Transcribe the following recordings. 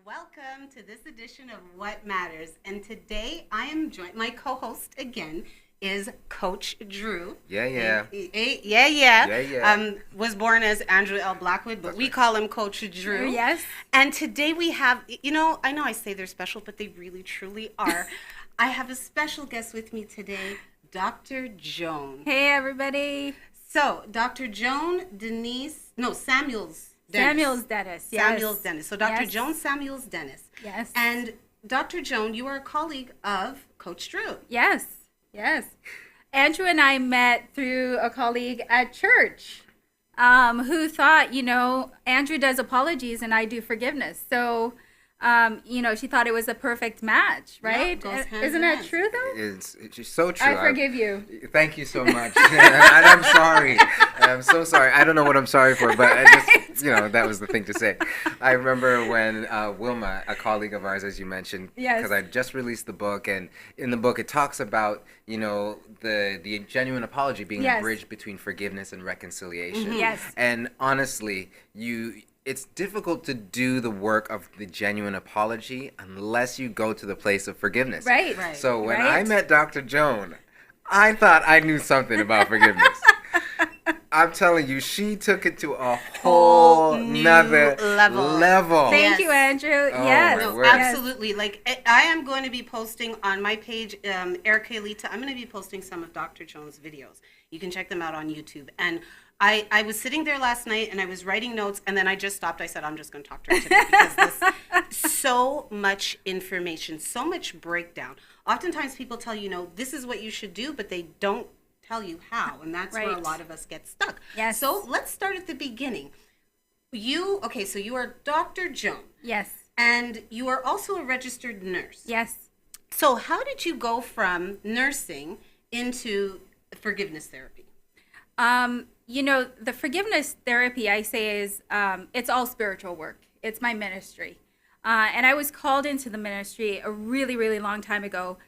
Welcome to this edition of What Matters. And today I am joined, my co-host again is Coach Drew. Yeah. Was born as Andrew L. Blackwood, but we call him Coach Drew. Yes. And today we have, I know I say they're special, but they really truly are. I have a special guest with me today, Dr. Joan. Hey, everybody. So, Dr. Joan Samuels-Dennis. Samuels-Dennis, yes. Samuels-Dennis. So Dr. Joan Samuels-Dennis. Yes. And Dr. Joan, you are a colleague of Coach Drew. Yes. Andrew and I met through a colleague at church who thought, Andrew does apologies and I do forgiveness. So, she thought it was a perfect match, right? Isn't that true, though? It's so true. I forgive you. Thank you so much. And I'm sorry. I'm so sorry. I don't know what I'm sorry for, but I just, that was the thing to say. I remember when Wilma, a colleague of ours, as you mentioned, because I just released the book, and in the book it talks about, the genuine apology being a bridge between forgiveness and reconciliation. Mm-hmm. Yes. And honestly, it's difficult to do the work of the genuine apology unless you go to the place of forgiveness. Right. So when I met Dr. Joan, I thought I knew something about forgiveness. I'm telling you, she took it to a whole nother level. Thank you, Andrew. Absolutely. Like, I am going to be posting on my page, Erica Elita, I'm going to be posting some of Dr. Joan's videos. You can check them out on YouTube. And I was sitting there last night and I was writing notes, and then I just stopped. I said, I'm just going to talk to her today because so much information, so much breakdown. Oftentimes people tell you, this is what you should do, but they don't tell you how, and that's where a lot of us get stuck. Yes. So let's start at the beginning. So you are Dr. Joan. Yes. And you are also a registered nurse. Yes. So how did you go from nursing into forgiveness therapy? The forgiveness therapy, I say, is it's all spiritual work. It's my ministry. And I was called into the ministry a really, really long time ago,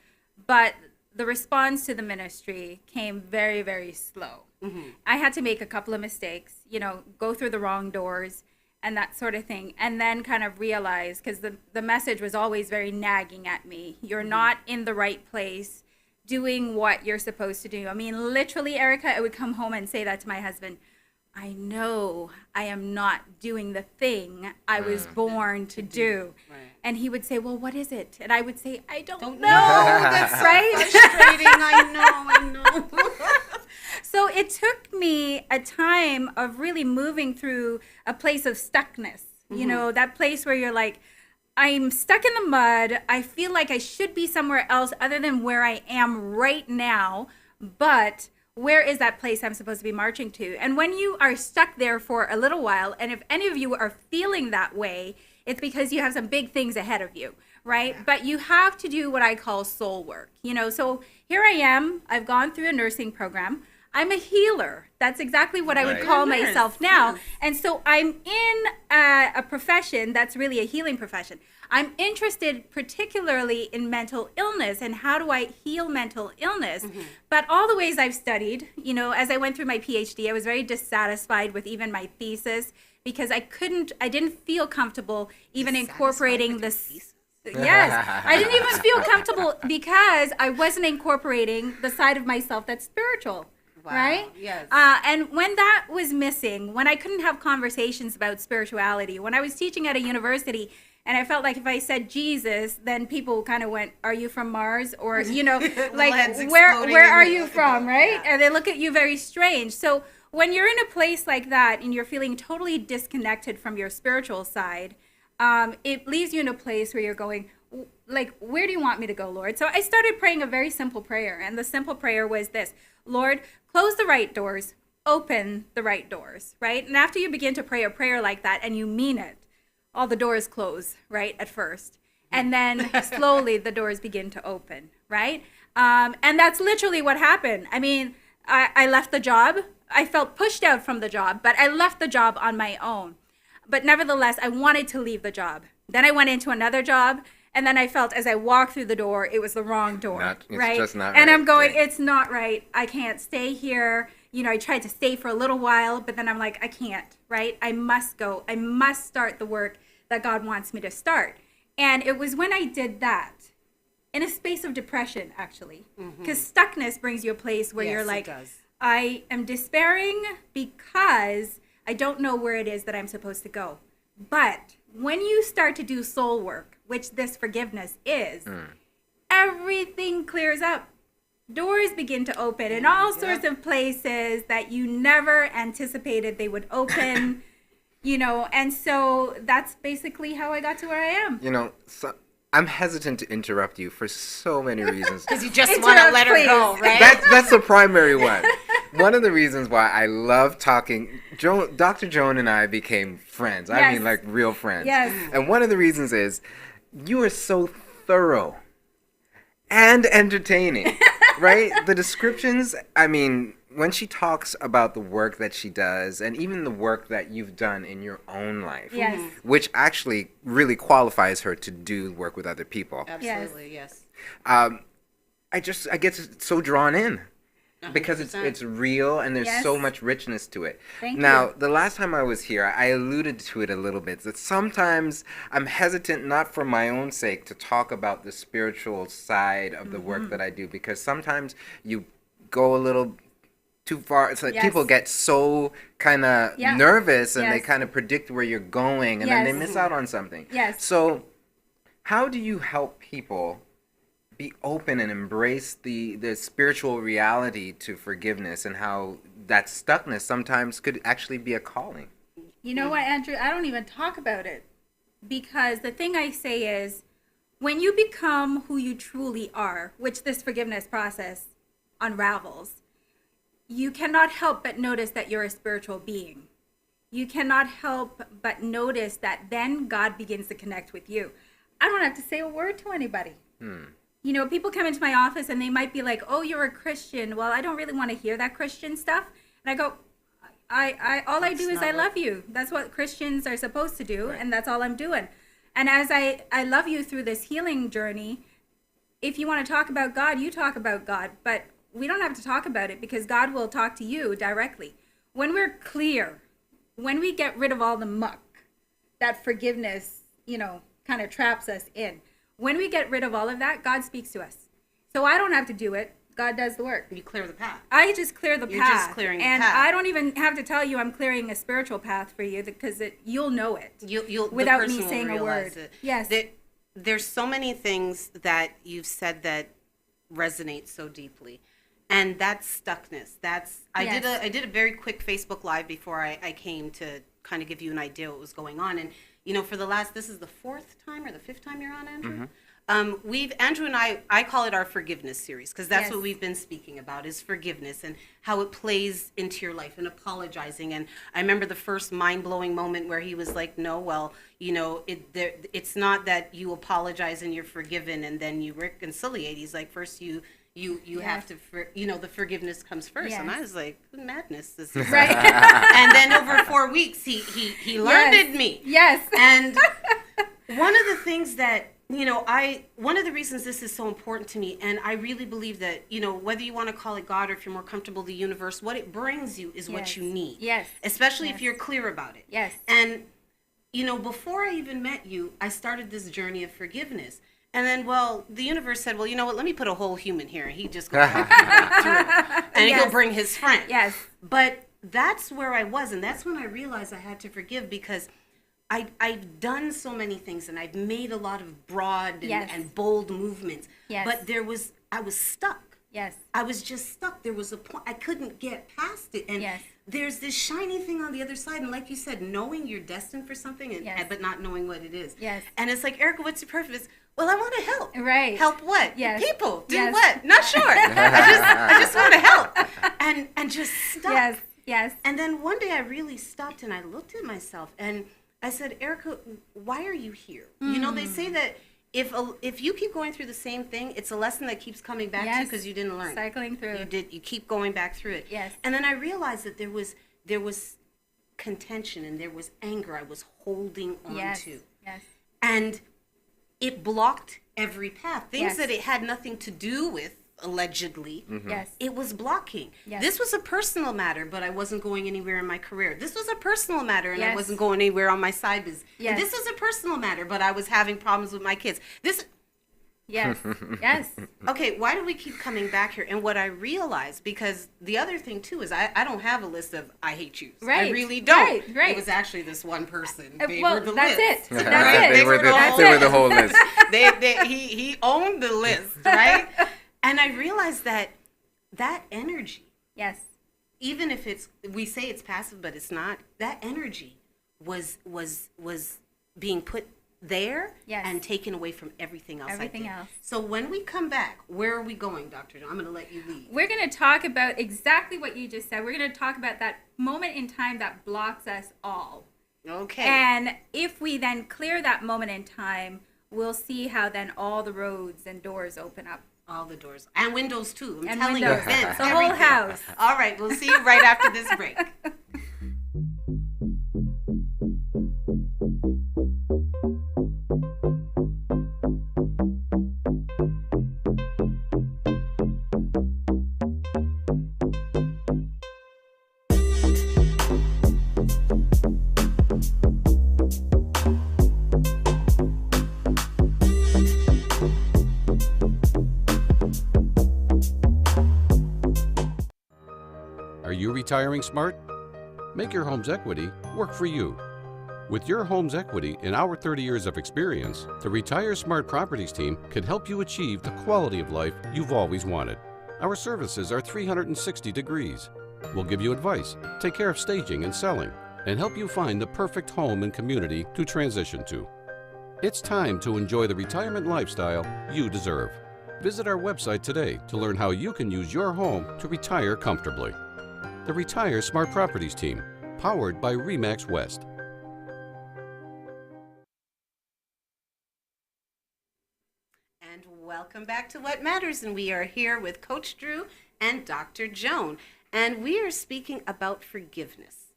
but the response to the ministry came very, very slow. Mm-hmm. I had to make a couple of mistakes, go through the wrong doors and that sort of thing, and then kind of realize, because the message was always very nagging at me. You're not in the right place doing what you're supposed to do. I mean, literally, Erica, I would come home and say that to my husband. I know I am not doing the thing I was born to do. Right. And he would say, well, what is it? And I would say, I don't know. That's right? Frustrating. I know. So it took me a time of really moving through a place of stuckness. Mm-hmm. That place where you're like, I'm stuck in the mud. I feel like I should be somewhere else other than where I am right now. But where is that place I'm supposed to be marching to? And when you are stuck there for a little while, and if any of you are feeling that way, it's because you have some big things ahead of you, right? Yeah. But you have to do what I call soul work. So here I am. I've gone through a nursing program. I'm a healer. That's exactly what I would call myself now. Yes. And so I'm in a profession that's really a healing profession. I'm interested particularly in mental illness and how do I heal mental illness. Mm-hmm. But all the ways I've studied, as I went through my PhD, I was very dissatisfied with even my thesis because I didn't feel comfortable even incorporating this. Yes, I didn't even feel comfortable because I wasn't incorporating the side of myself that's spiritual. Wow. Right? Yes. And when that was missing, when I couldn't have conversations about spirituality, when I was teaching at a university And I felt like if I said Jesus, then people kind of went, "Are you from Mars?" Or, you know, like, where are you from, right? Yeah. And they look at you very strange. So when you're in a place like that and you're feeling totally disconnected from your spiritual side, it leaves you in a place where you're going, like, where do you want me to go, Lord? So I started praying a very simple prayer. And the simple prayer was this: Lord, close the right doors, open the right doors, right? And after you begin to pray a prayer like that and you mean it, all the doors close, right, at first. And then slowly the doors begin to open, right? And that's literally what happened. I mean, I left the job. I felt pushed out from the job, but I left the job on my own. But nevertheless, I wanted to leave the job. Then I went into another job, and then I felt as I walked through the door, it was the wrong door, right? Just not and right. I'm going, it's not right. I can't stay here. You know, I tried to stay for a little while, but then I'm like, I can't, right? I must go. I must start the work that God wants me to start. And it was when I did that, in a space of depression, actually, because stuckness brings you a place where you're like, I am despairing because I don't know where it is that I'm supposed to go. But when you start to do soul work, which this forgiveness is, everything clears up. Doors begin to open in all sorts of places that you never anticipated they would open, you know, and so that's basically how I got to where I am. You know, so I'm hesitant to interrupt you for so many reasons. Because you just want to let her go, right? That's the primary one. One of the reasons why I love talking, Dr. Joan and I became friends. I mean, like real friends. Yes. And one of the reasons is you are so thorough and entertaining, right? The descriptions, I mean, when she talks about the work that she does and even the work that you've done in your own life, which actually really qualifies her to do work with other people. Absolutely, yes. I get so drawn in. 100%. Because it's real and there's so much richness to it. Thank now, you. the last time I was here, I alluded to it a little bit, that sometimes I'm hesitant, not for my own sake, to talk about the spiritual side of the work that I do, because sometimes you go a little too far. It's like people get so kind of nervous and they kind of predict where you're going and then they miss out on something. Yes. So how do you help people be open and embrace the spiritual reality to forgiveness, and how that stuckness sometimes could actually be a calling? You know what, Andrew? I don't even talk about it, because the thing I say is, when you become who you truly are, which this forgiveness process unravels, you cannot help but notice that you're a spiritual being. You cannot help but notice that then God begins to connect with you. I don't have to say a word to anybody. You know, people come into my office and they might be like, "Oh, you're a Christian." Well, I don't really want to hear that Christian stuff. And I go, all I do is I love you. That's what Christians are supposed to do, and that's all I'm doing. And as I love you through this healing journey, if you want to talk about God, you talk about God. But we don't have to talk about it, because God will talk to you directly. When we're clear, when we get rid of all the muck that forgiveness, you know, kind of traps us in, when we get rid of all of that, God speaks to us. So I don't have to do it. God does the work. You clear the path. I just clear the path. You're just clearing the path. And I don't even have to tell you I'm clearing a spiritual path for you, because you'll know it. You'll without me saying a word. It. Yes. There's so many things that you've said that resonate so deeply. And that's stuckness. I did a very quick Facebook Live before I came to kind of give you an idea what was going on. And you know, this is the 4th time or the 5th time you're on, Andrew. Andrew and I call it our forgiveness series, because that's what we've been speaking about, is forgiveness and how it plays into your life and apologizing. And I remember the first mind-blowing moment where he was like, "No, well, you know, it's not that you apologize and you're forgiven and then you reconciliate." He's like, first you have to, the forgiveness comes first. And I was like, madness, this is right. And then over 4 weeks, he learned me. Yes. And one of the things that, you know, one of the reasons this is so important to me, and I really believe that, you know, whether you want to call it God or if you're more comfortable, the universe, what it brings you is what you need. Yes. Especially if you're clear about it. Yes. And, you know, before I even met you, I started this journey of forgiveness. And then, well, the universe said, well, you know what, let me put a whole human here. And he just goes right through. And he'll bring his friend. Yes. But that's where I was. And that's when I realized I had to forgive, because I've done so many things, and I've made a lot of broad and bold movements. Yes. But I was stuck. Yes. I was just stuck. There was a point I couldn't get past it, and there's this shiny thing on the other side. And like you said, knowing you're destined for something, but not knowing what it is. Yes. And it's like, Erica, what's your purpose? Well, I want to help. Right. Help what? Yes. People. Do Yes. what? Not sure. I just want to help. And just stuck. Yes. Yes. And then one day I really stopped and I looked at myself and I said, Erica, why are you here? You know, they say that if you keep going through the same thing, it's a lesson that keeps coming back to you because you didn't learn. Cycling through. You keep going back through it. Yes. And then I realized that there was contention and there was anger I was holding on to. Yes. And it blocked every path. Things that it had nothing to do with, allegedly. Yes. It was blocking. Yes. This was a personal matter, but I wasn't going anywhere in my career. This was a personal matter, and I wasn't going anywhere on my side business. Yes. And this was a personal matter, but I was having problems with my kids. Yes. Yes. Okay, why do we keep coming back here? And what I realized, because the other thing too is I don't have a list of I hate yous. Right. I really don't. Right. It was actually this one person. They well, were the that's list. it. That's it. They were the whole list. He owned the list, right? And I realized that energy, Yes. even if we say it's passive, but it's not, that energy was being put there and taken away from everything else. Everything else. So when we come back, where are we going, Dr. John? I'm going to let you lead. We're going to talk about exactly what you just said. We're going to talk about that moment in time that blocks us all. Okay. And if we then clear that moment in time, we'll see how then all the roads and doors open up. All the doors. And windows, too. I'm And telling windows. you. Vents, The whole everything. house. All right. We'll see you right after this break. Are you retiring smart? Make your home's equity work for you. With your home's equity and our 30 years of experience, the Retire Smart Properties team can help you achieve the quality of life you've always wanted. Our services are 360 degrees. We'll give you advice, take care of staging and selling, and help you find the perfect home and community to transition to. It's time to enjoy the retirement lifestyle you deserve. Visit our website today to learn how you can use your home to retire comfortably. The Retire Smart Properties team, powered by RE/MAX West. And welcome back to What Matters. And we are here with Coach Drew and Dr. Joan. And we are speaking about forgiveness.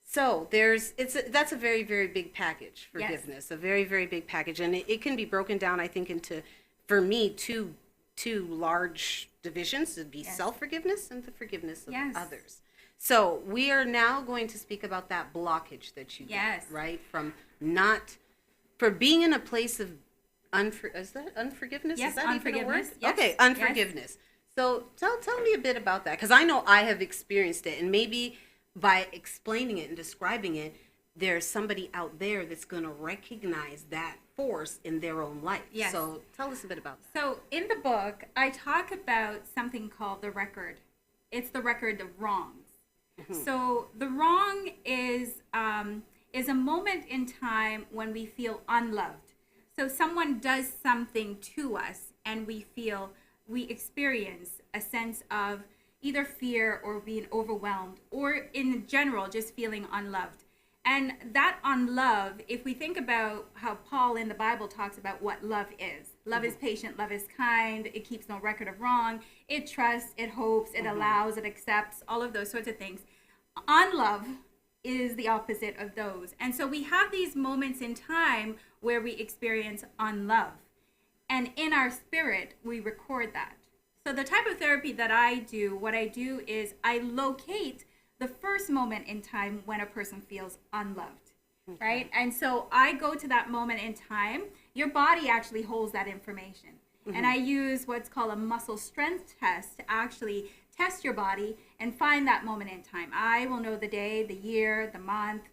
So that's a very, very big package, forgiveness, a very, very big package. And it can be broken down, I think, into, for me, two large divisions. It'd be self-forgiveness and the forgiveness of others. So we are now going to speak about that blockage that you get, right? For being in a place of is that unforgiveness? Yes, is that even a word? Yes. Okay, unforgiveness. So tell me a bit about that, because I know I have experienced it, and maybe by explaining it and describing it, there's somebody out there that's going to recognize that force in their own life. Yes. So tell us a bit about that. So in the book, I talk about something called the record. It's the record of wrongs. Mm-hmm. So the wrong is a moment in time when we feel unloved. So someone does something to us and we experience a sense of either fear or being overwhelmed, or in general, just feeling unloved. And that unlove, if we think about how Paul in the Bible talks about what love is. Love is patient, love is kind, it keeps no record of wrong, it trusts, it hopes, it allows, it accepts, all of those sorts of things. Unlove is the opposite of those. And so we have these moments in time where we experience unlove. And in our spirit, we record that. So the type of therapy that I do, what I do is I locate the first moment in time when a person feels unloved, right? And so I go to that moment in time. Your body actually holds that information. Mm-hmm. And I use what's called a muscle strength test to actually test your body and find that moment in time. I will know the day, the year, the month,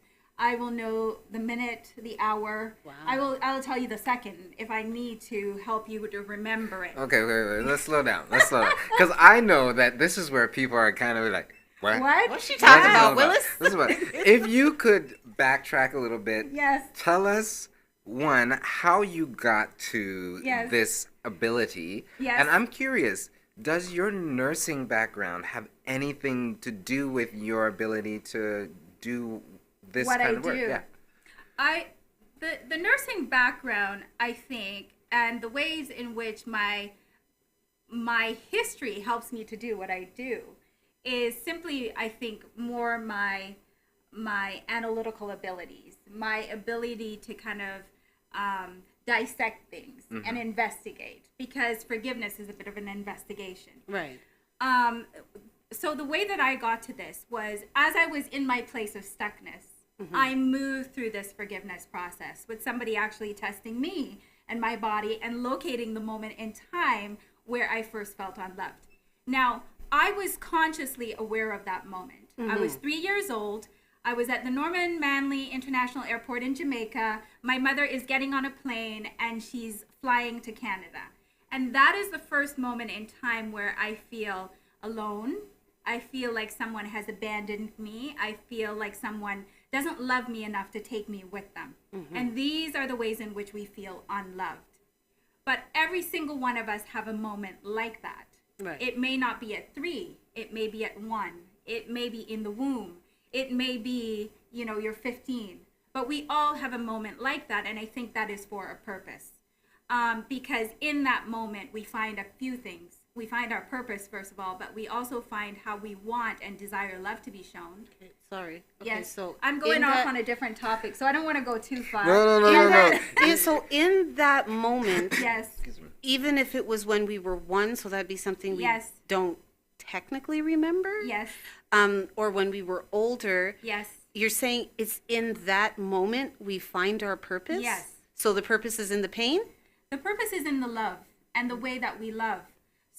I will know the minute, the hour. Wow. I will tell you the second if I need to help you to remember it. Okay, wait. Let's slow down. Because I know that this is where people are kind of like, what? What's she talking about, Willis? If you could backtrack a little bit, Yes. tell us, one, how you got to Yes. this ability. Yes. And I'm curious, does your nursing background have anything to do with your ability to do this What kind I of work? do. Yeah. The nursing background, I think, and the ways in which my history helps me to do what I do is simply, I think, more my analytical abilities, my ability to kind of dissect things and investigate, because forgiveness is a bit of an investigation. Right. So the way that I got to this was, as I was in my place of stuckness, I moved through this forgiveness process with somebody actually testing me and my body and locating the moment in time where I first felt unloved. Now, I was consciously aware of that moment. I was 3 years old. I was at the Norman Manley International Airport in Jamaica. My mother is getting on a plane and she's flying to Canada. And that is the first moment in time where I feel alone. I feel like someone has abandoned me. I feel like someone doesn't love me enough to take me with them. And these are the ways in which we feel unloved. But every single one of us have a moment like that. Right. It may not be at 3. It may be at 1. It may be in the womb. It may be, you're 15. But we all have a moment like that, and I think that is for a purpose. Because in that moment, we find a few things. We find our purpose, first of all, but we also find how we want and desire love to be shown. Okay, sorry. Okay, Yes. so I'm going off on a different topic, so I don't want to go too far. No. Yeah, so in that moment, Yes. even if it was when we were 1, so that'd be something we Yes. don't technically remember. Yes. Or when we were older. Yes. You're saying it's in that moment we find our purpose? Yes. So the purpose is in the pain? The purpose is in the love and the way that we love.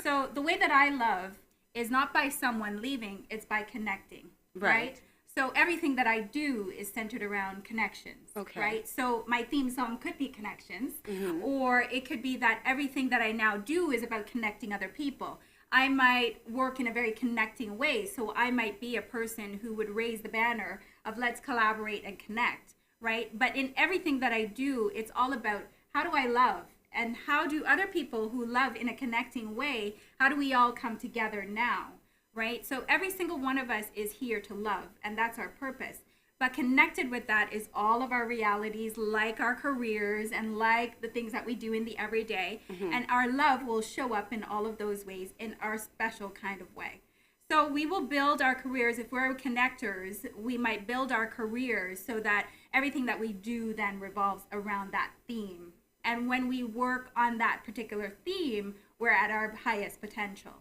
So the way that I love is not by someone leaving, it's by connecting, right? So everything that I do is centered around connections, right? So my theme song could be connections, or it could be that everything that I now do is about connecting other people. I might work in a very connecting way, so I might be a person who would raise the banner of let's collaborate and connect, right? But in everything that I do, it's all about how do I love? And how do other people who love in a connecting way, how do we all come together now, right? So every single one of us is here to love, and that's our purpose. But connected with that is all of our realities, like our careers and like the things that we do in the everyday. And our love will show up in all of those ways in our special kind of way. So we will build our careers. If we're connectors, we might build our careers so that everything that we do then revolves around that theme. And when we work on that particular theme, we're at our highest potential.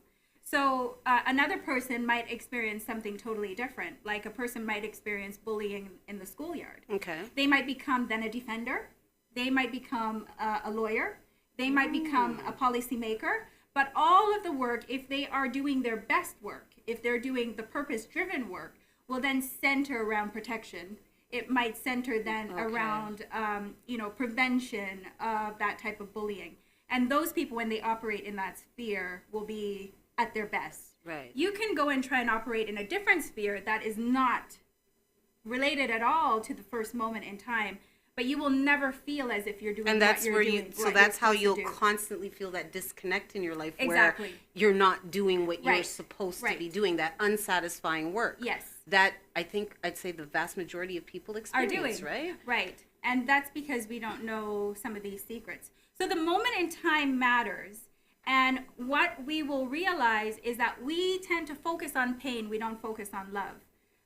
So another person might experience something totally different. Like a person might experience bullying in the schoolyard. Okay. They might become then a defender. They might become a lawyer. They might become a policymaker. But all of the work, if they are doing their best work, if they're doing the purpose-driven work, will then center around protection. It might center then around, prevention of that type of bullying. And those people, when they operate in that sphere, will be at their best. Right. You can go and try and operate in a different sphere that is not related at all to the first moment in time, but you will never feel as if you're doing and that's what you're where doing. so that's how you'll constantly feel that disconnect in your life where you're not doing what you're supposed to be doing, that unsatisfying work. Yes. That I think I'd say the vast majority of people experience, right? Right. And that's because we don't know some of these secrets. So the moment in time matters. And what we will realize is that we tend to focus on pain. We don't focus on love.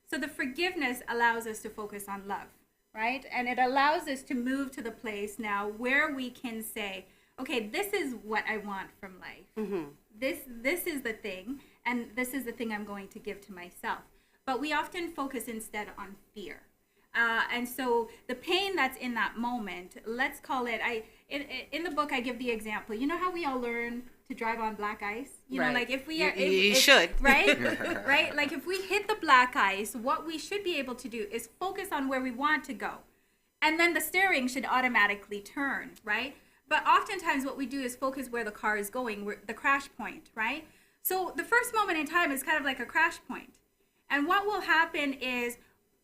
So the forgiveness allows us to focus on love, right? And it allows us to move to the place now where we can say, okay, this is what I want from life. This is the thing, and this is the thing I'm going to give to myself. But we often focus instead on fear. And so the pain that's in that moment, let's call it, in the book I give the example, you know how we all learn to drive on black ice. You know, Right. like if we You should. right? Right? Like if we hit the black ice, what we should be able to do is focus on where we want to go. And then the steering should automatically turn, right? But oftentimes what we do is focus where the car is going, the crash point, right? So the first moment in time is kind of like a crash point. And what will happen is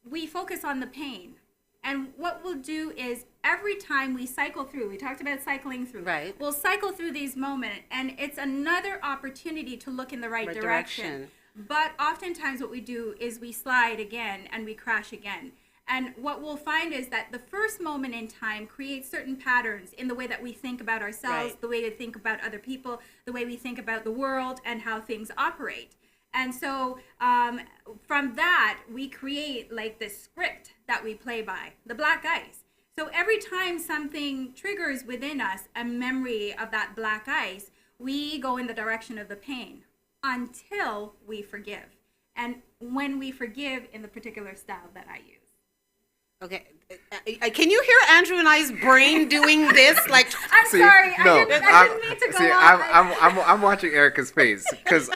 we focus on the pain. And what we'll do is every time we cycle through, we talked about cycling through. Right. We'll cycle through these moments, and it's another opportunity to look in the right direction. But oftentimes what we do is we slide again and we crash again. And what we'll find is that the first moment in time creates certain patterns in the way that we think about ourselves, the way we think about other people, the way we think about the world, and how things operate. And so from that, we create like this script that we play by, the black ice. So every time something triggers within us a memory of that black ice, we go in the direction of the pain until we forgive. And when we forgive in the particular style that I use. Okay. Can you hear Andrew and I's brain doing this? Like, I'm sorry. No, I didn't mean to go on. I'm watching Erica's face because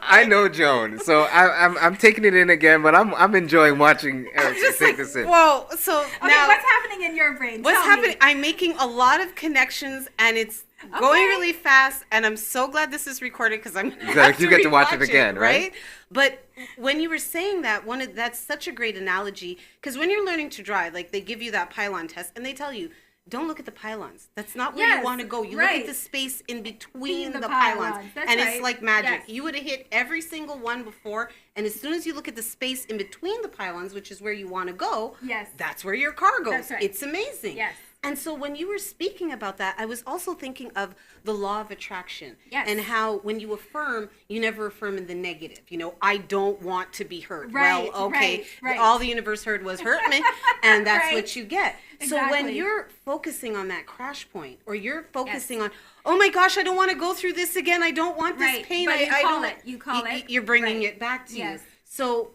I know Joan, so I'm taking it in again, but I'm enjoying watching Erica take this in. Whoa. So Okay, now, what's happening in your brain? what's Tell happening? me. I'm making a lot of connections, and it's going really fast. And I'm so glad this is recorded because I'm You get to watch it again, right? But when you were saying that, that's such a great analogy, because when you're learning to drive, like they give you that pylon test, and they tell you, don't look at the pylons. That's not where you want to go. You look at the space in between the pylons. And it's like magic. You would have hit every single one before, and as soon as you look at the space in between the pylons, which is where you want to go, that's where your car goes. That's right. It's amazing. Yes. And so when you were speaking about that, I was also thinking of the law of attraction. Yes. And how when you affirm, you never affirm in the negative. You know, I don't want to be hurt. Right, Well, okay, right. all the universe heard was hurt me, and that's Right. what you get. So when Exactly. you're focusing on that crash point, or you're focusing on, oh my gosh, I don't want to go through this again. I don't want this pain. But I don't. You call it. You're bringing it back to you. Yes. So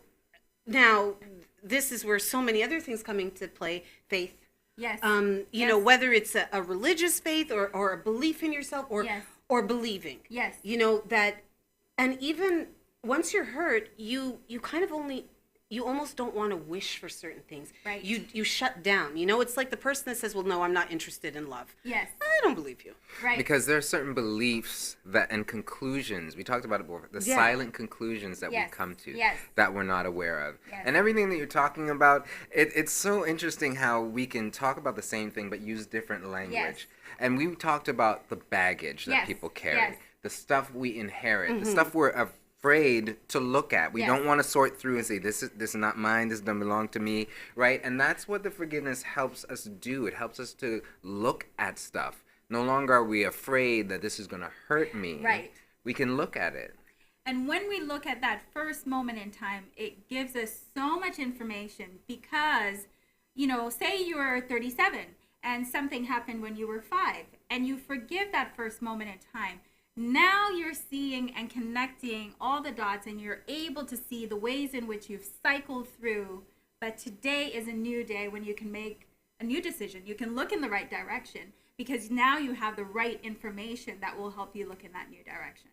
now this is where so many other things come into play. Faith. Yes. You know, whether it's a religious faith or a belief in yourself or believing. Yes. You know, that, and even once you're hurt, you kind of you almost don't want to wish for certain things. Right. You shut down. You know, it's like the person that says, well, no, I'm not interested in love. Yes. I don't believe you. Right. Because there are certain beliefs and conclusions, we talked about it before, the silent conclusions that we come to that we're not aware of. Yes. And everything that you're talking about, it's so interesting how we can talk about the same thing but use different language. Yes. And we talked about the baggage that people carry, the stuff we inherit, the stuff we're afraid to look at. We don't want to sort through and say, this is not mine, this doesn't belong to me, right? And that's what the forgiveness helps us do. It helps us to look at stuff. No longer are we afraid that this is going to hurt me. Right. We can look at it. And when we look at that first moment in time, it gives us so much information because, you know, say you're 37 and something happened when you were 5 and you forgive that first moment in time. Now you're seeing and connecting all the dots and you're able to see the ways in which you've cycled through. But today is a new day when you can make a new decision. You can look in the right direction because now you have the right information that will help you look in that new direction.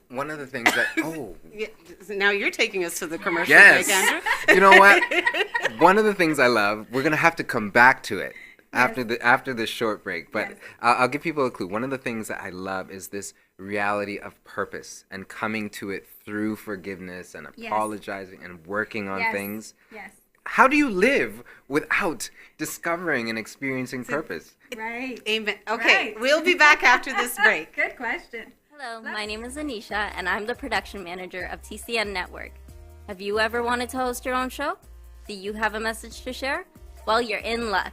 One of the things that, Now you're taking us to the commercial yes. break, Andrew. You know what? One of the things I love, we're going to have to come back to it after this short break, but I'll give people a clue. One of the things that I love is this reality of purpose and coming to it through forgiveness and apologizing and working on things. Yes. How do you live without discovering and experiencing purpose? Right. Amen. Okay, we'll be back after this break. Good question. Hello, my name is Anisha, and I'm the production manager of TCN Network. Have you ever wanted to host your own show? Do you have a message to share? Well, you're in luck.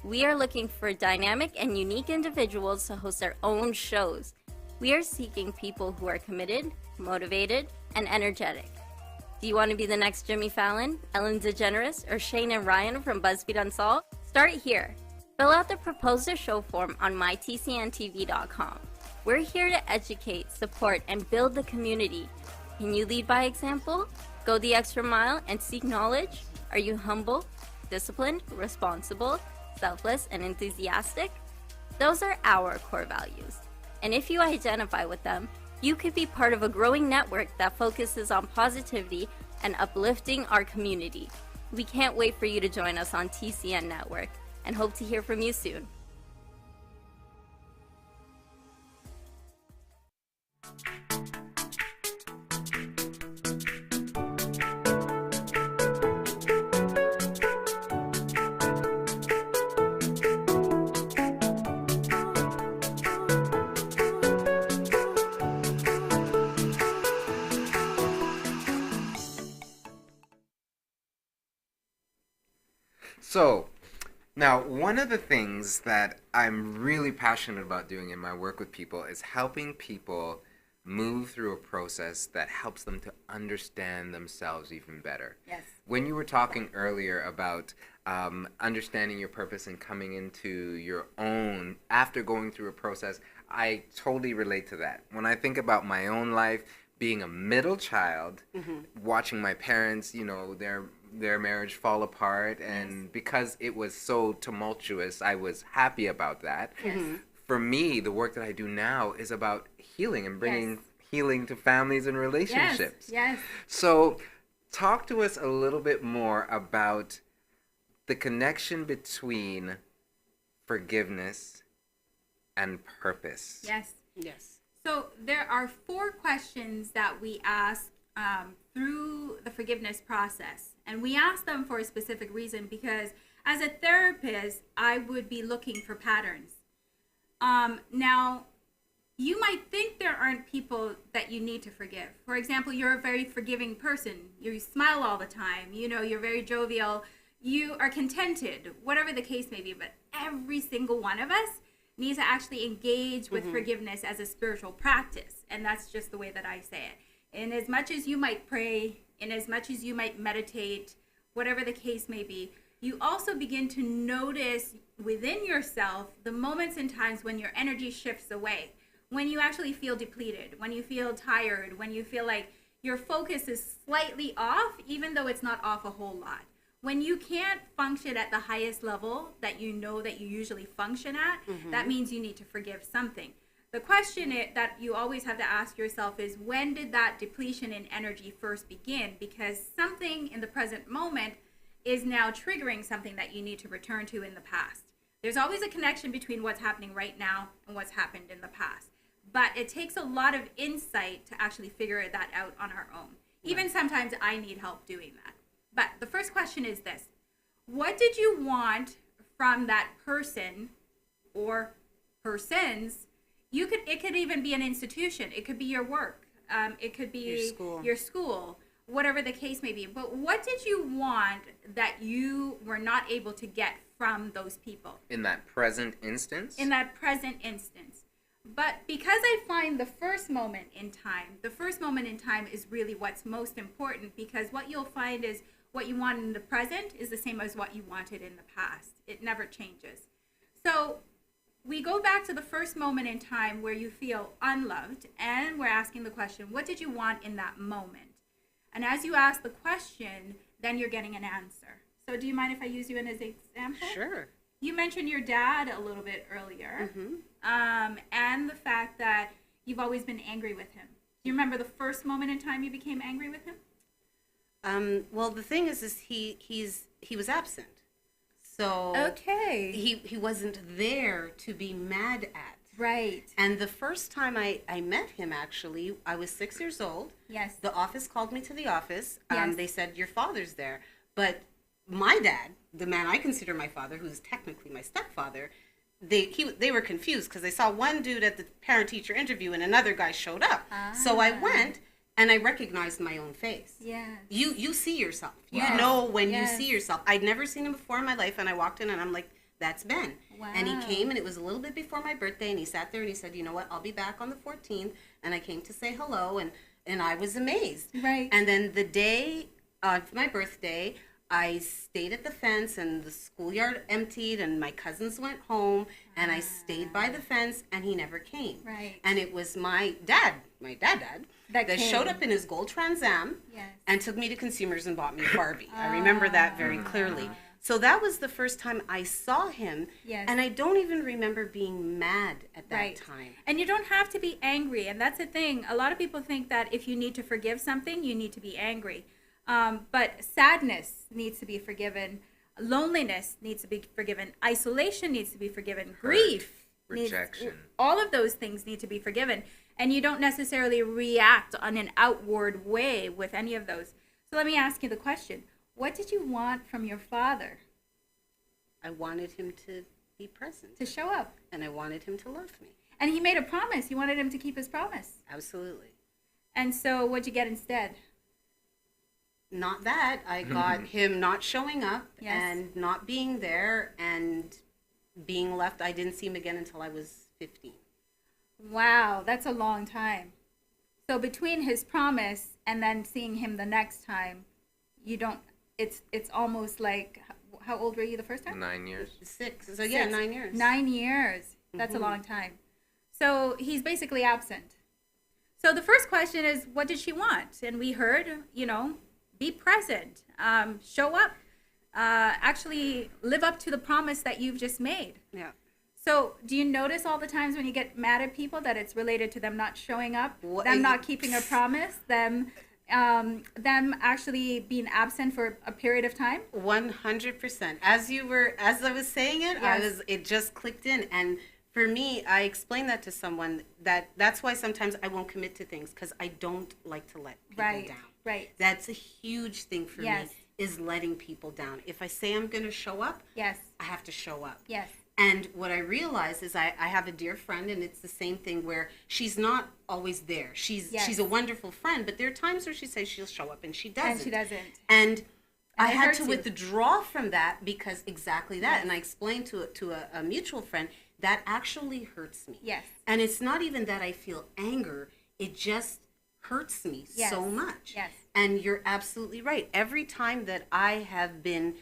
We are looking for dynamic and unique individuals to host their own shows. We are seeking people who are committed, motivated, and energetic. Do you want to be the next Jimmy Fallon, Ellen DeGeneres, or Shane and Ryan from BuzzFeed Unsolved? Start here. Fill out the Propose a Show form on mytcntv.com. We're here to educate, support, and build the community. Can you lead by example? Go the extra mile and seek knowledge? Are you humble, disciplined, responsible, selfless, and enthusiastic? Those are our core values. And if you identify with them, you could be part of a growing network that focuses on positivity and uplifting our community. We can't wait for you to join us on TCN Network and hope to hear from you soon. So, now one of the things that I'm really passionate about doing in my work with people is helping people move through a process that helps them to understand themselves even better. Yes. When you were talking earlier about understanding your purpose and coming into your own after going through a process, I totally relate to that. When I think about my own life, being a middle child, watching my parents, their marriage fall apart, and because it was so tumultuous, I was happy about that. Yes. For me, the work that I do now is about healing and bringing healing to families and relationships. Yes. So, talk to us a little bit more about the connection between forgiveness and purpose. Yes. Yes. So there are 4 questions that we ask through the forgiveness process. And we ask them for a specific reason because as a therapist, I would be looking for patterns. Now, you might think there aren't people that you need to forgive. For example, you're a very forgiving person. You smile all the time. You're very jovial. You are contented, whatever the case may be. But every single one of us needs to actually engage with forgiveness as a spiritual practice. And that's just the way that I say it. In as much as you might pray, in as much as you might meditate, whatever the case may be, you also begin to notice within yourself the moments and times when your energy shifts away, when you actually feel depleted, when you feel tired, when you feel like your focus is slightly off, even though it's not off a whole lot. When you can't function at the highest level that you know that you usually function at, that means you need to forgive something. The question that you always have to ask yourself is, when did that depletion in energy first begin? Because something in the present moment is now triggering something that you need to return to in the past. There's always a connection between what's happening right now and what's happened in the past. But it takes a lot of insight to actually figure that out on our own. Even sometimes I need help doing that. But the first question is this: what did you want from that person or persons? It could even be an institution. It could be your work. It could be your school, whatever the case may be. But what did you want that you were not able to get from those people? In that present instance? In that present instance. But because I find the first moment in time is really what's most important, because what you'll find is what you want in the present is the same as what you wanted in the past. It never changes. So we go back to the first moment in time where you feel unloved, and we're asking the question, what did you want in that moment? And as you ask the question, then you're getting an answer. So do you mind if I use you as an example? Sure. You mentioned your dad a little bit earlier, and the fact that you've always been angry with him. Do you remember the first moment in time you became angry with him? Well, the thing is he was absent. So okay, he wasn't there to be mad at. Right. And the first time I met him, actually, I was 6 years old. Yes. The office called me to the office. Yes. They said, your father's there. But my dad, the man I consider my father, who's technically my stepfather, they were confused because they saw one dude at the parent-teacher interview and another guy showed up. So I went and I recognized my own face. Yeah. You see yourself. Yes. You know when Yes. you see yourself. I'd never seen him before in my life, and I walked in and I'm like, that's Ben. Wow. And he came, and it was a little bit before my birthday, and he sat there and he said, you know what, I'll be back on the 14th. And I came to say hello, and I was amazed. Right. And then the day of my birthday, I stayed at the fence, and the schoolyard emptied, and my cousins went home, and I stayed by the fence, and he never came. Right. And it was my dad, that came. showed up in his gold Trans Am Yes. and took me to Consumers and bought me a Barbie. I remember that very clearly. So that was the first time I saw him. Yes. And I don't even remember being mad at that Right. time. And you don't have to be angry. And that's the thing. A lot of people think that if you need to forgive something, you need to be angry. But sadness needs to be forgiven. Loneliness needs to be forgiven. Isolation needs to be forgiven. Grief. Rejection. All of those things need to be forgiven. And you don't necessarily react on an outward way with any of those. So let me ask you the question. What did you want from your father? I wanted him to be present. To show up. And I wanted him to love me. And he made a promise. You wanted him to keep his promise. Absolutely. And so what'd you get instead? Not that. I got him not showing up Yes. and not being there and being left. I didn't see him again until I was 15. Wow, that's a long time. So between his promise and then seeing him the next time, you don't, it's almost like, how old were you the first time? 9 years. 6. So yeah, 9 years. 9 years. That's a long time. So he's basically absent. So the first question is, what did she want? And we heard, be present, show up, actually live up to the promise that you've just made. Yeah. So do you notice all the times when you get mad at people that it's related to them not showing up, What- them not keeping a promise, them actually being absent for a period of time? 100%. As I was saying it, Yes. it just clicked in. And for me, I explained that to someone that's why sometimes I won't commit to things, because I don't like to let people Right, down. right. That's a huge thing for Yes. me, is letting people down. If I say I'm going to show up, Yes, I have to show up. yes, And what I realize is I have a dear friend, and it's the same thing where she's not always there. She's Yes. a wonderful friend, but there are times where she says she'll show up and she doesn't. and she doesn't. And I it had hurts to you. withdraw from that because exactly that. Yes. And I explained to a mutual friend that actually hurts me. Yes. And it's not even that I feel anger. It just hurts me Yes. so much. Yes. And you're absolutely right. Every time that I have been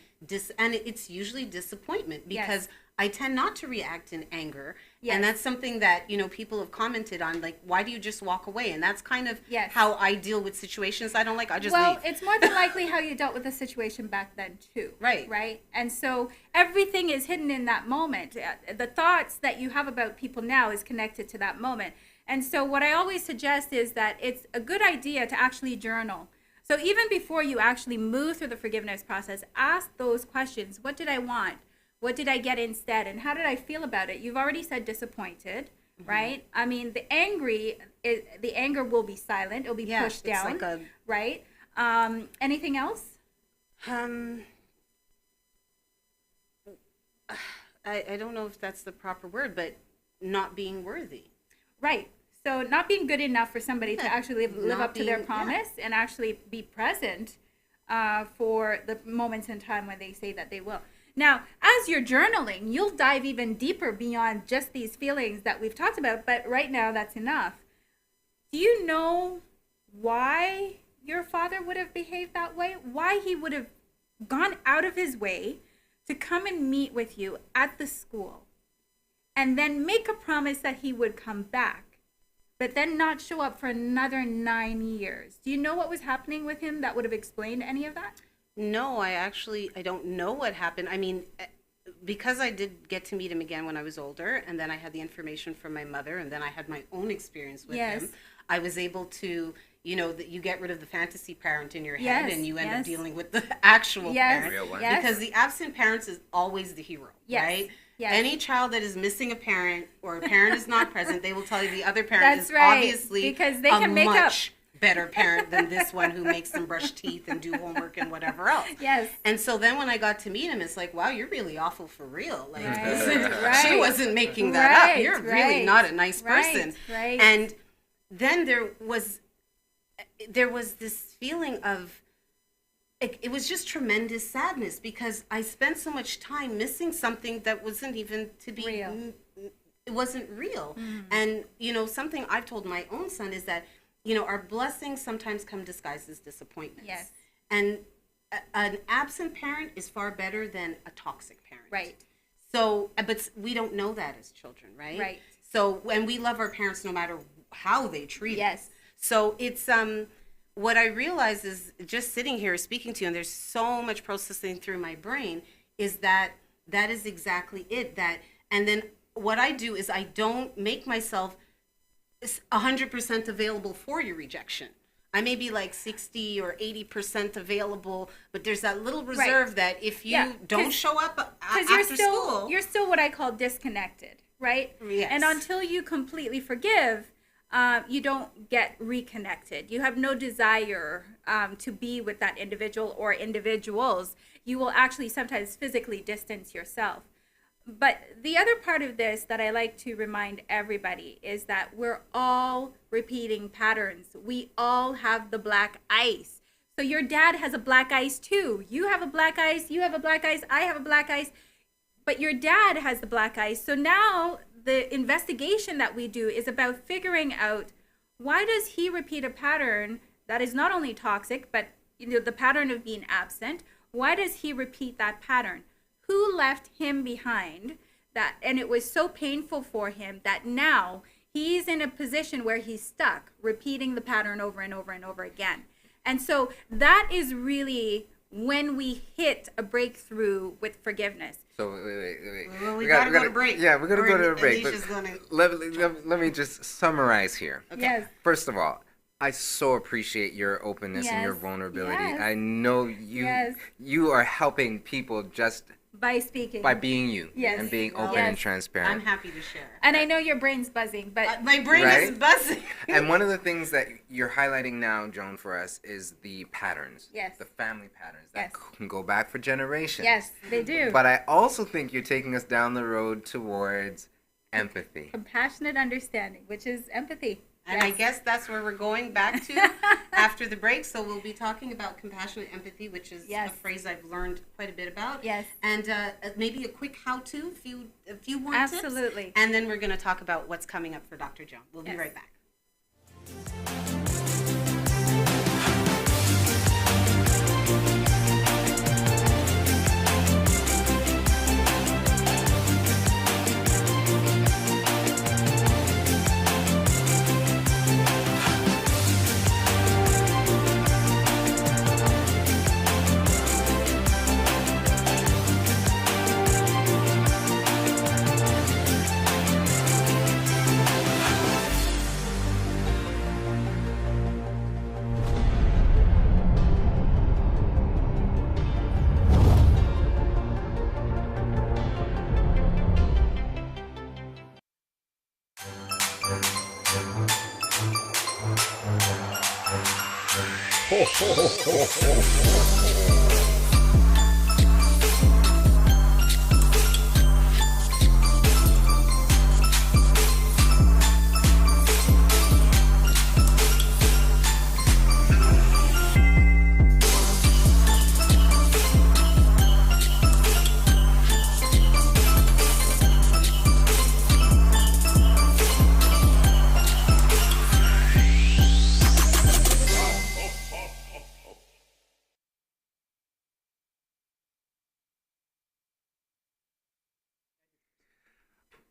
and it's usually disappointment, because Yes. I tend not to react in anger. Yes. And that's something that, people have commented on, like, why do you just walk away? And that's kind of Yes. how I deal with situations I don't like. I just Well, leave. it's more than likely how you dealt with the situation back then too. Right. Right. And so everything is hidden in that moment. The thoughts that you have about people now is connected to that moment. And so what I always suggest is that it's a good idea to actually journal. So even before you actually move through the forgiveness process, ask those questions. What did I want? What did I get instead? And how did I feel about it? You've already said disappointed, right? I mean, the anger will be silent. It'll be pushed it's down, like right? Anything else? I don't know if that's the proper word, but not being worthy. Right. So not being good enough for somebody to Yeah, actually live not up to their being- promise and actually be present for the moments in time when they say that they will. Now, as you're journaling, you'll dive even deeper beyond just these feelings that we've talked about, but right now that's enough. Do you know why your father would have behaved that way? Why he would have gone out of his way to come and meet with you at the school and then make a promise that he would come back, but then not show up for another 9 years? Do you know what was happening with him that would have explained any of that? No, I don't know what happened. I mean, because I did get to meet him again when I was older, and then I had the information from my mother, and then I had my own experience with Yes. him, I was able to, that you get rid of the fantasy parent in your head, Yes, and you end yes. up dealing with the actual Yes, parent. Real one. yes. Because the absent parent is always the hero, Yes, right? yes. Any child that is missing a parent or a parent is not present, they will tell you the other parent That's is right, obviously because they a can make up. much better parent than this one who makes them brush teeth and do homework and whatever else. Yes. And so then when I got to meet him, it's like, wow, you're really awful for real. Like, Right, this is, right. she wasn't making that up. Right, You're really right, not a nice person. right. And then there was this feeling of, it was just tremendous sadness, because I spent so much time missing something that wasn't even to be Real. It wasn't real. And something I've told my own son is that our blessings sometimes come disguised as disappointments. Yes. And an absent parent is far better than a toxic parent. Right. So, but we don't know that as children, right? Right. So, and we love our parents no matter how they treat us. Yes. So it's what I realize is, just sitting here speaking to you, and there's so much processing through my brain, is that is exactly it. And then what I do is I don't make myself 100% available for your rejection. I may be like 60 or 80% available, but there's that little reserve that if you don't show up after school, you're still what I call disconnected, right? Yes. And until you completely forgive, you don't get reconnected. You have no desire to be with that individual or individuals. You will actually sometimes physically distance yourself. But the other part of this that I like to remind everybody is that we're all repeating patterns. We all have the black ice. So your dad has a black ice too. You have a black ice, you have a black ice, I have a black ice, but your dad has the black ice. So now the investigation that we do is about figuring out, why does he repeat a pattern that is not only toxic, but the pattern of being absent? Why does he repeat that pattern? Who left him behind that, and it was so painful for him that now he's in a position where he's stuck repeating the pattern over and over and over again. And so that is really when we hit a breakthrough with forgiveness. So wait. Well, we gotta go to break. Yeah, we're gonna go to a break. Alicia's Let me just summarize here. Okay. Yes. First of all, I so appreciate your openness and your vulnerability. Yes. I know you are helping people just By speaking. by being you Yes. and being open Yes. and transparent. I'm happy to share. And I know your brain's buzzing, but My brain is Right? buzzing. And one of the things that you're highlighting now, Joan, for us is the patterns. Yes. The family patterns that Yes. can go back for generations. yes, they do. But I also think you're taking us down the road towards empathy. Compassionate understanding, which is empathy. And I guess that's where we're going back to after the break. So we'll be talking about compassionate empathy, which is Yes. a phrase I've learned quite a bit about. Yes. And maybe a quick how-to, a few more tips. Absolutely. And then we're going to talk about what's coming up for Dr. Joan. We'll be Yes. right back.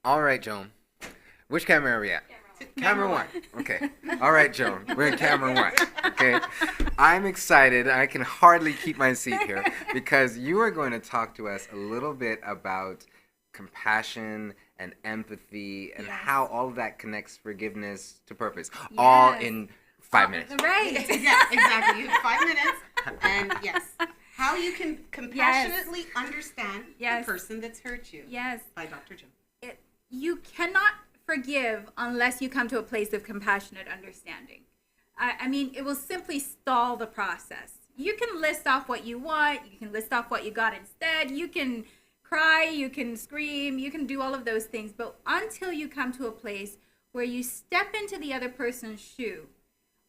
All right, Joan. Which camera are we at? Camera one. Okay. All right, Joan. We're in camera one. Okay. I'm excited. I can hardly keep my seat here because you are going to talk to us a little bit about compassion and empathy and how all of that connects forgiveness to purpose. All in 5 minutes. Right. Yeah, exactly. You have 5 minutes. And yes, how you can compassionately understand Yes. the person that's hurt you. Yes. By Dr. Joan. You cannot forgive unless you come to a place of compassionate understanding. I mean, it will simply stall the process. You can list off what you want. You can list off what you got instead. You can cry. You can scream. You can do all of those things. But until you come to a place where you step into the other person's shoe,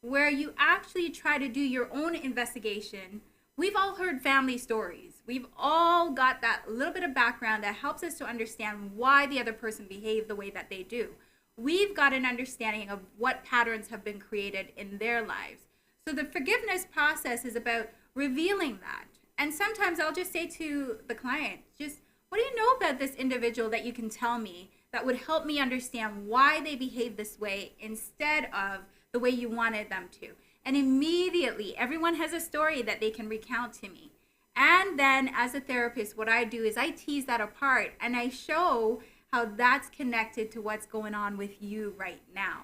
where you actually try to do your own investigation. We've all heard family stories. We've all got that little bit of background that helps us to understand why the other person behaved the way that they do. We've got an understanding of what patterns have been created in their lives. So the forgiveness process is about revealing that. And sometimes I'll just say to the client, just, what do you know about this individual that you can tell me that would help me understand why they behave this way instead of the way you wanted them to? And immediately, everyone has a story that they can recount to me. And then as a therapist, what I do is I tease that apart and I show how that's connected to what's going on with you right now.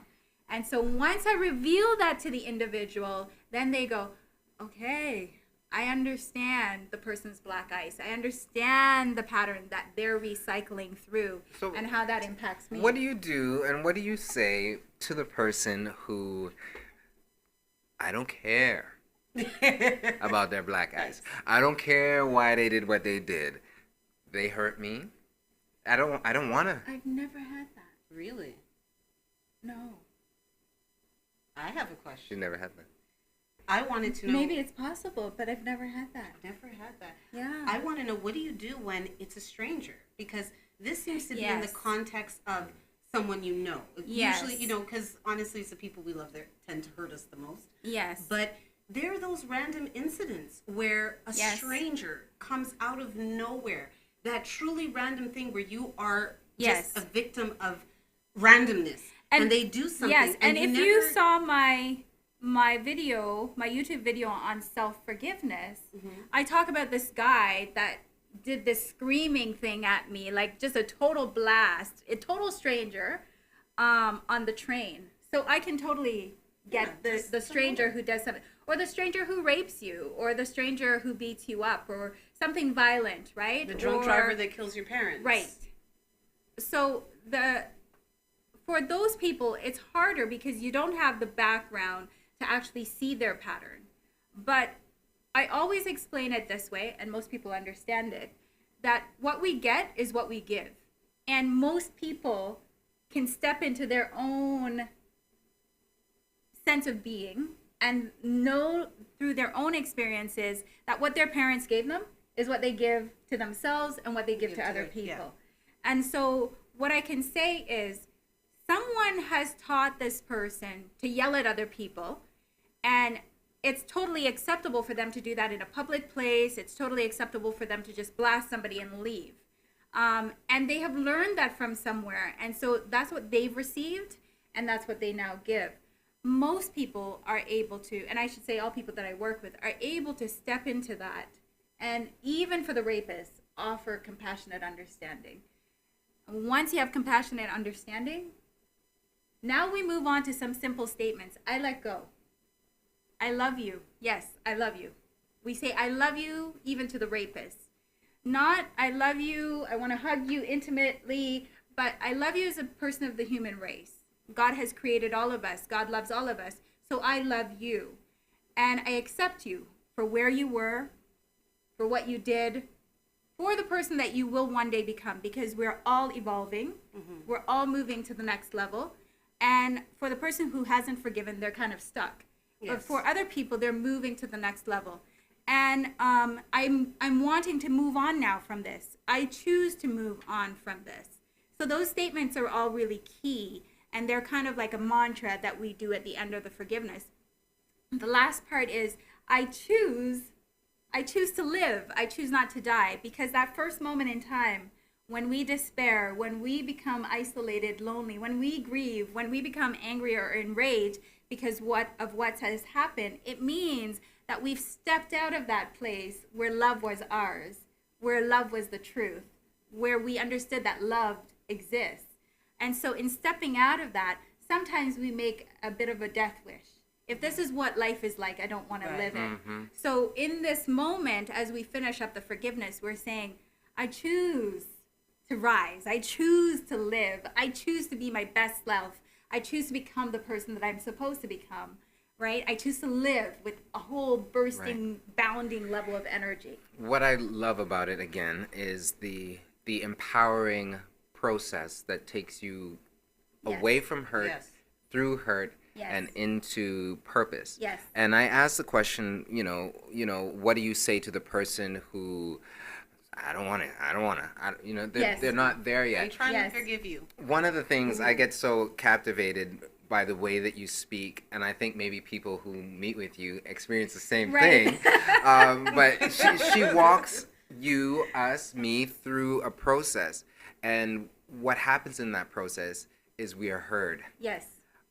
And so once I reveal that to the individual, then they go, okay, I understand the person's black ice. I understand the pattern that they're recycling through and how that impacts me. What do you do and what do you say to the person who, I don't care about their black ice. I don't care why they did what they did. They hurt me. I don't want to. I've never had that. Really? No. I have a question. You never had that. I wanted to know. Maybe it's possible, but I've never had that. Never had that. Yeah. I want to know, what do you do when it's a stranger? Because this seems to be in the context of someone you know. Yes. Usually, because honestly, it's the people we love that tend to hurt us the most. Yes. But there are those random incidents where a stranger comes out of nowhere. That truly random thing where you are just a victim of randomness. And they do something. Yes, and if you saw my video, my YouTube video on self-forgiveness, I talk about this guy that did this screaming thing at me, like just a total blast, a total stranger on the train. So I can totally get the stranger who does something, or the stranger who rapes you, or the stranger who beats you up, or something violent, right? The drunk driver that kills your parents. Right. So for those people, it's harder because you don't have the background to actually see their pattern. But I always explain it this way, and most people understand it, that what we get is what we give. And most people can step into their own sense of being and know through their own experiences that what their parents gave them is what they give to themselves and what they give to other people. Yeah. And so what I can say is someone has taught this person to yell at other people, and it's totally acceptable for them to do that in a public place. It's totally acceptable for them to just blast somebody and leave. And they have learned that from somewhere. And so that's what they've received, and that's what they now give. Most people are able to, and I should say all people that I work with, are able to step into that. And even for the rapists, offer compassionate understanding. Once you have compassionate understanding, now we move on to some simple statements. I let go. I love you. Yes, I love you. We say, I love you, even to the rapist. Not, I love you, I want to hug you intimately, but I love you as a person of the human race. God has created all of us. God loves all of us. So I love you. And I accept you for where you were, for what you did, for the person that you will one day become, because we're all evolving. We're all moving to the next level. And for the person who hasn't forgiven, they're kind of stuck. Yes. But for other people, they're moving to the next level. And I'm wanting to move on now from this. I choose to move on from this. So those statements are all really key. And they're kind of like a mantra that we do at the end of the forgiveness. The last part is, I choose to live. I choose not to die. Because that first moment in time, when we despair, when we become isolated, lonely, when we grieve, when we become angry or enraged because of what has happened, it means that we've stepped out of that place where love was ours, where love was the truth, where we understood that love exists. And so in stepping out of that, sometimes we make a bit of a death wish. If this is what life is like, I don't want to live it. So in this moment, as we finish up the forgiveness, we're saying, I choose to rise. I choose to live. I choose to be my best self. I choose to become the person that I'm supposed to become, right? I choose to live with a whole bursting, bounding level of energy. What I love about it, again, is the empowering process that takes you away from hurt, through hurt, and into purpose. Yes. And I asked the question, what do you say to the person who, I don't want to, they're not there yet. I'm trying to forgive you. One of the things I get so captivated by the way that you speak, and I think maybe people who meet with you experience the same thing, but she walks me through a process. And what happens in that process is we are heard. Yes.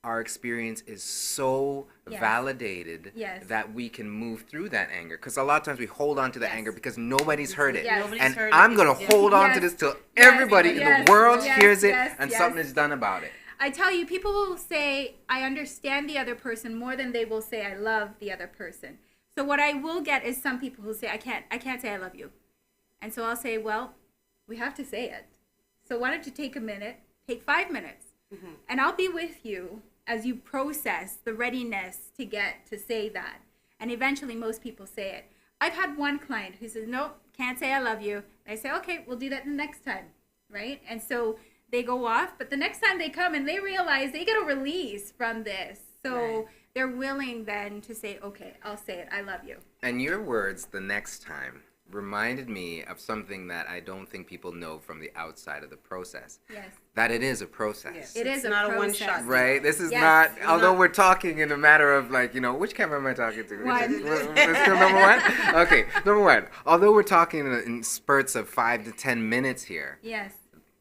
our experience is so Yes. validated Yes. that we can move through that anger. Because a lot of times we hold on to the Yes. anger because nobody's heard it. Yes. Nobody's And heard I'm it. going to Yeah. hold on to Yes. this till Yes. everybody in Yes. the world Yes. hears it Yes. and Yes. something is done about it. I tell you, people will say, I understand the other person more than they will say, I love the other person. So what I will get is some people who say, I can't say I love you. And so I'll say, well, we have to say it. So why don't you take a minute, take 5 minutes, and I'll be with you as you process the readiness to get to say that. And eventually most people say it. I've had one client who says, nope, can't say I love you. And I say, okay, we'll do that the next time, right? And so they go off, but the next time they come and they realize they get a release from this. So Right. they're willing then to say, okay, I'll say it, I love you. And your words the next time reminded me of something that I don't think people know from the outside of the process. Yes. That it is a process. Yes. It is It's a not a process. one-shot. Right? This is Yes. not, It's although not- we're talking in a matter of like, which camera am I talking to? One. Let's do number one? Okay, number one. Although we're talking in spurts of 5 to 10 minutes here, Yes.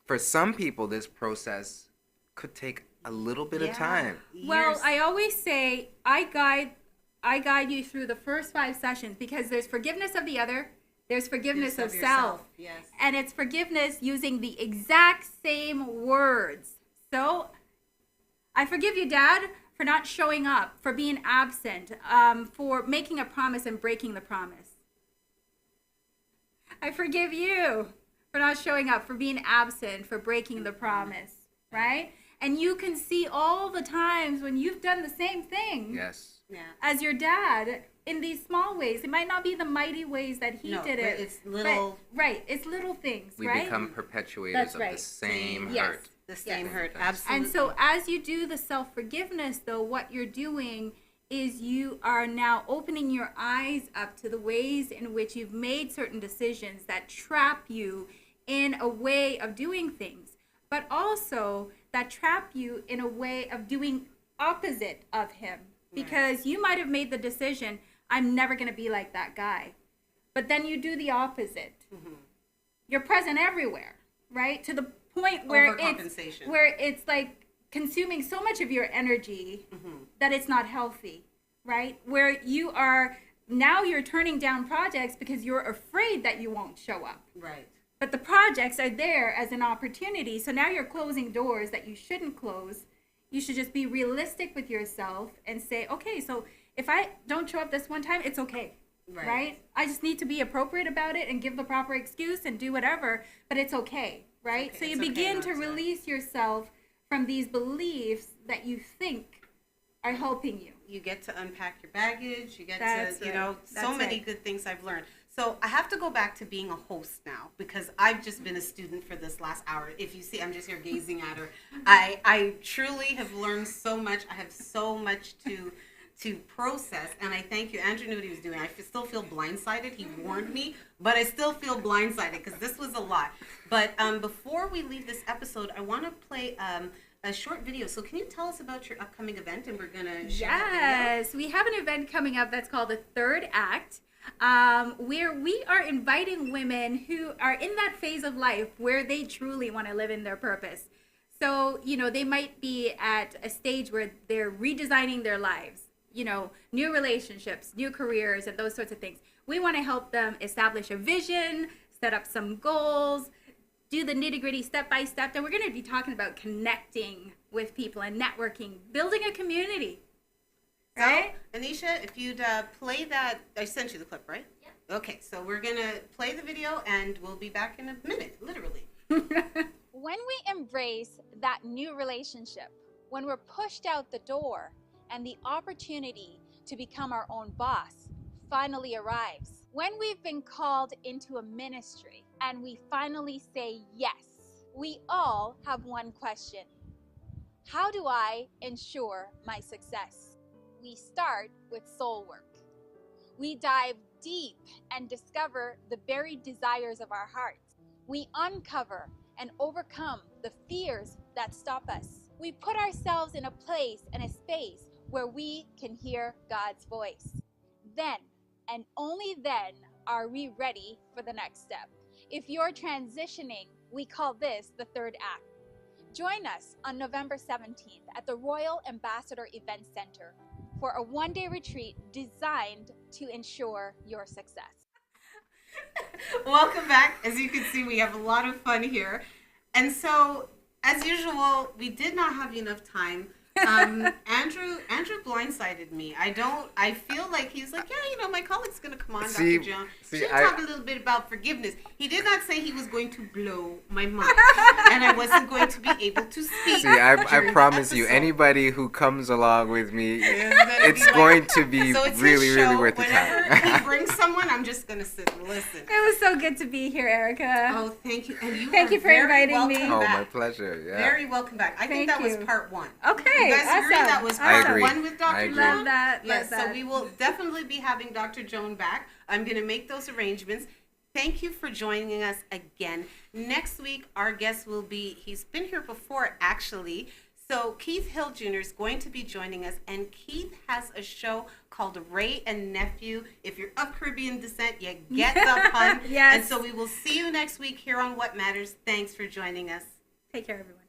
for some people this process could take a little bit of time. Well, Years. I always say I guide you through the first 5 sessions because there's forgiveness of the other, there's forgiveness of self. Yes. And it's forgiveness using the exact same words. So, I forgive you, Dad, for not showing up, for being absent, for making a promise and breaking the promise. I forgive you for not showing up, for being absent, for breaking the promise, right? And you can see all the times when you've done the same thing Yes. Yeah. as your dad in these small ways. It might not be the mighty ways that he No, did but it. it's little- But, right, it's little things, We right? become perpetuators That's of right. the same Yes. hurt. The same Yes. hurt. Absolutely. And so as you do the self-forgiveness, though, what you're doing is you are now opening your eyes up to the ways in which you've made certain decisions that trap you in a way of doing things, but also that trap you in a way of doing opposite of him. Because you might have made the decision, I'm never going to be like that guy. But then you do the opposite. You're present everywhere, right? To the point where Overcompensation. it's like consuming so much of your energy that it's not healthy, right? Where you are now you're turning down projects because you're afraid that you won't show up. Right. But the projects are there as an opportunity. So now you're closing doors that you shouldn't close. You should just be realistic with yourself and say, okay, so if I don't show up this one time, it's okay. Right? I just need to be appropriate about it and give the proper excuse and do whatever, but it's okay, right? okay. So you It's okay begin not to to. release yourself from these beliefs that you think are helping you. You get to unpack your baggage. You get That's to, right. so That's many right. good things I've learned. So I have to go back to being a host now because I've just been a student for this last hour. If you see, I'm just here gazing at her. I truly have learned so much. I have so much to process, and I thank you. Andrew knew what he was doing. I still feel blindsided. He warned me, but I still feel blindsided because this was a lot. But before we leave this episode, I want to play a short video. So can you tell us about your upcoming event? And we're going to share that video. Yes, we have an event coming up that's called the Third Act, where we are inviting women who are in that phase of life where they truly want to live in their purpose. So, they might be at a stage where they're redesigning their lives, new relationships, new careers, and those sorts of things. We want to help them establish a vision, set up some goals, do the nitty-gritty step-by-step. And we're going to be talking about connecting with people and networking, building a community. Right? So, Anisha, if you'd play that, I sent you the clip, right? Yeah. Okay, so we're going to play the video, and we'll be back in a minute, literally. When we embrace that new relationship, when we're pushed out the door and the opportunity to become our own boss finally arrives, when we've been called into a ministry and we finally say yes, we all have one question. How do I ensure my success? We start with soul work. We dive deep and discover the buried desires of our hearts. We uncover and overcome the fears that stop us. We put ourselves in a place and a space where we can hear God's voice. Then, and only then, are we ready for the next step. If you're transitioning, we call this the third act. Join us on November 17th at the Royal Ambassador Event Center for a one-day retreat designed to ensure your success. Welcome back. As you can see, we have a lot of fun here. And so, as usual, we did not have enough time. Andrew blindsided me. I feel like he's like, yeah, my colleague's going to come on, Dr. Joan. She'll talk a little bit about forgiveness. He did not say he was going to blow my mind, and I wasn't going to be able to speak. See, I promise you, anybody who comes along with me, it's going to be really, really worth the time. Whenever he brings someone, I'm just going to sit and listen. It was so good to be here, Erica. Oh, thank you. And thank you for inviting me. Oh, my pleasure. Yeah. Very welcome back. I think that was part one. Okay. You guys agree that was part one with Dr. Joan? Love that. Yes, so we will definitely be having Dr. Joan back. I'm going to make those arrangements. Thank you for joining us again. Next week, our guest will be, he's been here before actually, so Keith Hill Jr. is going to be joining us, and Keith has a show called Ray and Nephew. If you're of Caribbean descent, you get the pun. Yes. And so we will see you next week here on What Matters. Thanks for joining us. Take care, everyone.